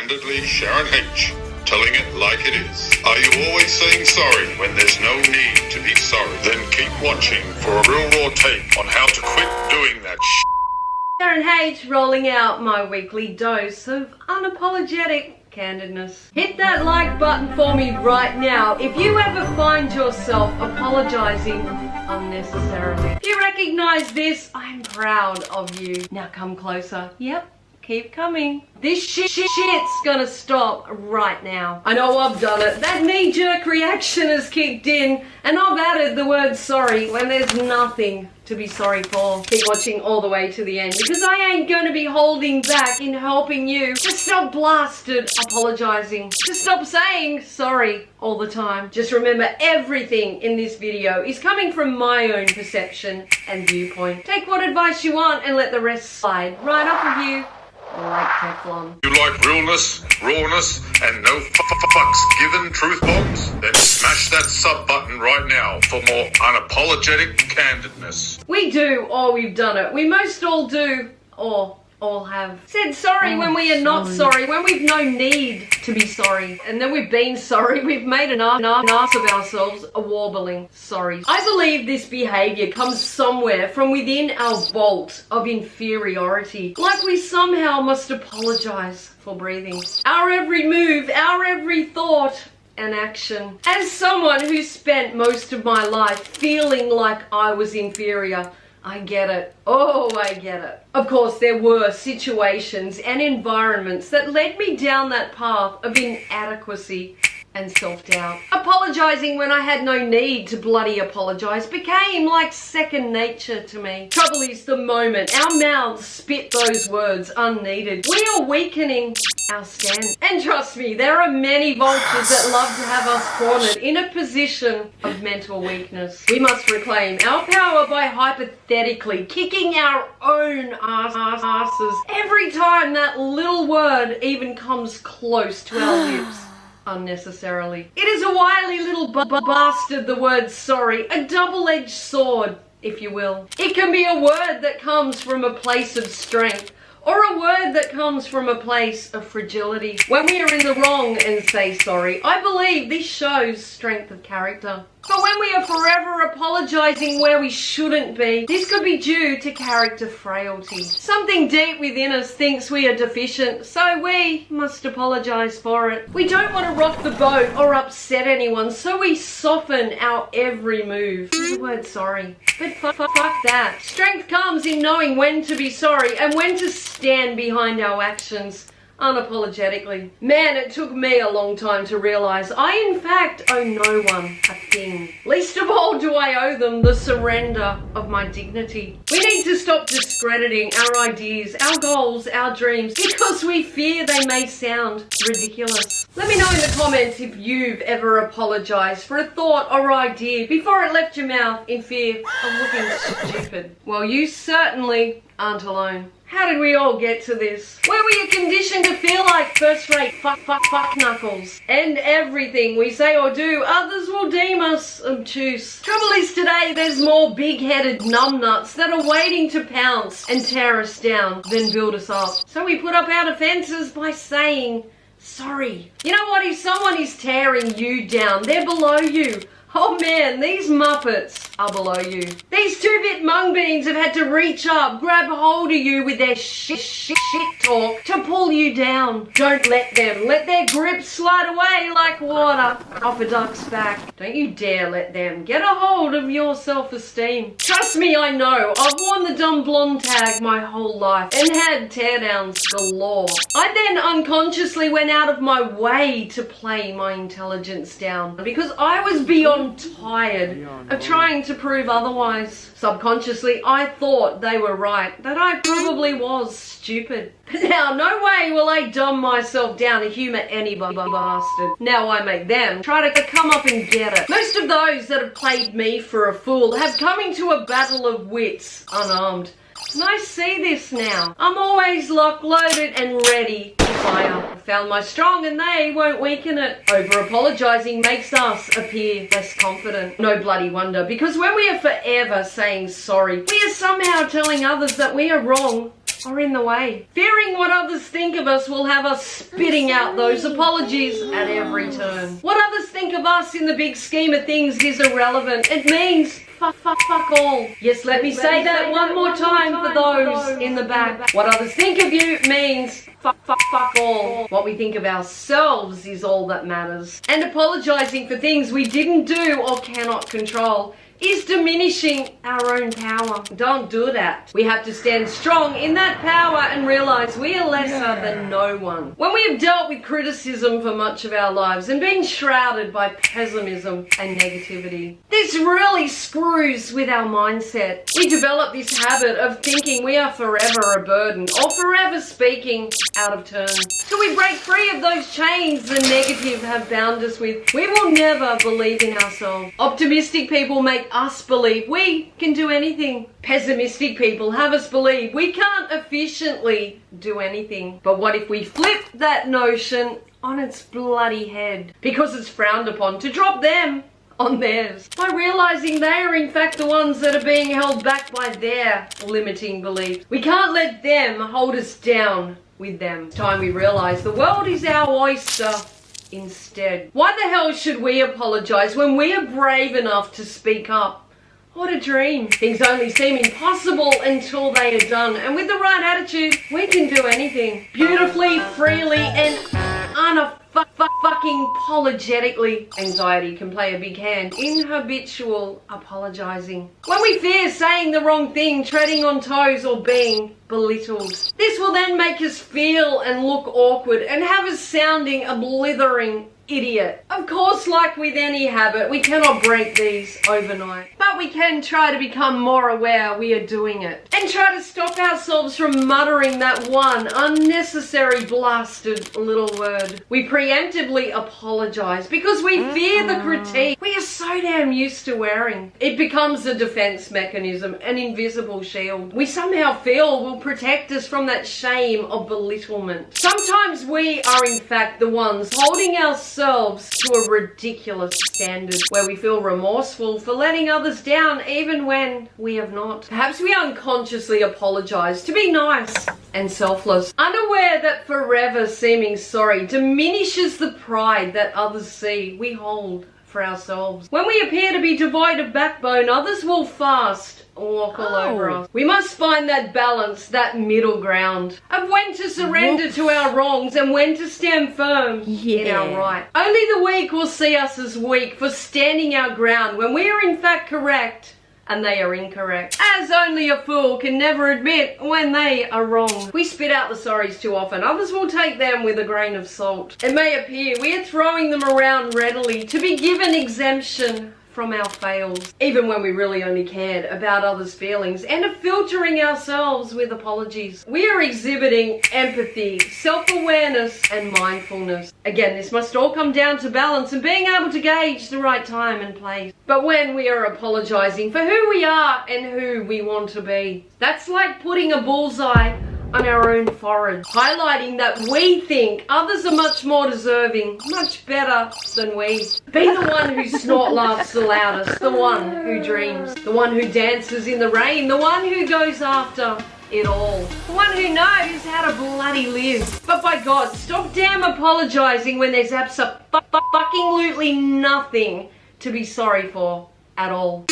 Candidly, Sharon H. Telling it like it is. Are you always saying sorry when there's no need to be sorry? Then keep watching for a real raw take on how to quit doing that shit. Sharon H. rolling out my weekly dose of unapologetic candidness. Hit that like button for me right now if you ever find yourself apologizing unnecessarily. If you recognize this, I'm proud of you. Now come closer. Yep. Keep coming. This shit's gonna stop right now. I know I've done it. That knee-jerk reaction has kicked in, and I've added the word sorry when there's nothing to be sorry for. Keep watching all the way to the end, because I ain't gonna be holding back in helping you to stop blasted apologizing, to stop saying sorry all the time. Just remember, everything in this video is coming from my own perception and viewpoint. Take what advice you want and let the rest slide right off of you like Teflon. You like realness, rawness, and no fucks given truth bombs? Then smash that sub button right now for more unapologetic candidness. We do, or we've done it. We most all do, or all have said sorry when we are not sorry, when we've no need to be sorry. And then we've been sorry, we've made an ass of ourselves, a warbling sorry. I believe this behavior comes somewhere from within our vault of inferiority. Like we somehow must apologize for breathing. Our every move, our every thought and action. As someone who spent most of my life feeling like I was inferior, I get it. Oh, I get it. Of course, there were situations and environments that led me down that path of inadequacy and self-doubt. Apologizing when I had no need to bloody apologize became like second nature to me. Trouble is, the moment our mouths spit those words unneeded, we are weakening our stand. And trust me, there are many vultures that love to have us cornered in a position of mental weakness. We must reclaim our power by hypothetically kicking our own asses every time that little word even comes close to our lips. Unnecessarily. It is a wily little bastard, the word sorry, a double-edged sword, if you will. It can be a word that comes from a place of strength, or a word that comes from a place of fragility. When we are in the wrong and say sorry, I believe this shows strength of character. But when we are forever apologizing where we shouldn't be, this could be due to character frailty. Something deep within us thinks we are deficient, so we must apologize for it. We don't want to rock the boat or upset anyone, so we soften our every move. Use the word sorry. But fuck that. Strength comes in knowing when to be sorry and when to stand behind our actions unapologetically. Man, it took me a long time to realize I in fact owe no one a thing. Least of all do I owe them the surrender of my dignity. We need to stop discrediting our ideas, our goals, our dreams, because we fear they may sound ridiculous. Let me know in the comments if you've ever apologized for a thought or idea before it left your mouth in fear of looking stupid. Well, you certainly aren't alone. How did we all get to this? Where we are conditioned to feel like first-rate fuck knuckles. And everything we say or do, others will deem us obtuse. Trouble is, today there's more big-headed numbnuts that are waiting to pounce and tear us down than build us up. So we put up our defenses by saying sorry. You know what? If someone is tearing you down, they're below you. Oh man, these Muppets are below you. These two-bit mung beans have had to reach up, grab hold of you with their shit talk to pull you down. Don't let them. Let their grip slide away like water off a duck's back. Don't you dare let them get a hold of your self-esteem. Trust me, I know. I've worn the dumb blonde tag my whole life and had teardowns galore. I then unconsciously went out of my way to play my intelligence down because I was beyond tired of trying to prove otherwise. Subconsciously, I thought they were right, that I probably was stupid. But now, no way will I dumb myself down to humour any bastard. Now I make them try to come up and get it. Most of those that have played me for a fool have come into a battle of wits unarmed. And I see this now. I'm always lock-loaded and ready to fire. I found my strong and they won't weaken it. Over-apologising makes us appear less confident. No bloody wonder, because when we are forever saying sorry, we are somehow telling others that we are wrong are in the way. Fearing what others think of us will have us spitting out those apologies at every turn. What others think of us in the big scheme of things is irrelevant. It means fuck all. Yes, let me say that one more time for those in the back. What others think of you means fuck all. What we think of ourselves is all that matters. And apologizing for things we didn't do or cannot control is diminishing our own power. Don't do that. We have to stand strong in that power and realize we are lesser than no one. When we have dealt with criticism for much of our lives and been shrouded by pessimism and negativity, this really screws with our mindset. We develop this habit of thinking we are forever a burden or forever speaking out of turn. Till we break free of those chains the negative have bound us with, we will never believe in ourselves. Optimistic people make us believe we can do anything. Pessimistic people have us believe we can't efficiently do anything. But what if we flip that notion on its bloody head? Because it's frowned upon to drop them on theirs, by realizing they are in fact the ones that are being held back by their limiting beliefs. We can't let them hold us down with them. It's time we realize the world is our oyster instead. Why the hell should we apologize when we are brave enough to speak up? What a dream. Things only seem impossible until they are done, and with the right attitude we can do anything beautifully, freely, and fucking apologetically. Anxiety can play a big hand in habitual apologizing. When we fear saying the wrong thing, treading on toes, or being belittled, this will then make us feel and look awkward and have us sounding a blithering idiot. Of course, like with any habit, we cannot break these overnight, but we can try to become more aware we are doing it and try to stop ourselves from muttering that one unnecessary blasted little word. We preemptively apologize because we fear the critique we are so damn used to wearing. It becomes a defense mechanism, an invisible shield we somehow feel will protect us from that shame of belittlement. Sometimes we are in fact the ones holding ourselves to a ridiculous standard where we feel remorseful for letting others down even when we have not. Perhaps we unconsciously apologize to be nice and selfless, unaware that forever seeming sorry diminishes the pride that others see we hold for ourselves. When we appear to be devoid of backbone, others will fast walk all over us. We must find that balance, that middle ground of when to surrender to our wrongs and when to stand firm in our right. Only the weak will see us as weak for standing our ground when we are in fact correct and they are incorrect, as only a fool can never admit when they are wrong. We spit out the sorries too often. Others will take them with a grain of salt. It may appear we are throwing them around readily to be given exemption from our fails, even when we really only cared about others' feelings and are filtering ourselves with apologies. We are exhibiting empathy, self-awareness, and mindfulness. Again, this must all come down to balance and being able to gauge the right time and place. But when we are apologizing for who we are and who we want to be, that's like putting a bullseye on our own forehead, highlighting that we think others are much more deserving, much better than we. Be the one who snort laughs the loudest, the one who dreams, the one who dances in the rain, the one who goes after it all, the one who knows how to bloody live. But by God, stop damn apologizing when there's absolutely nothing to be sorry for at all.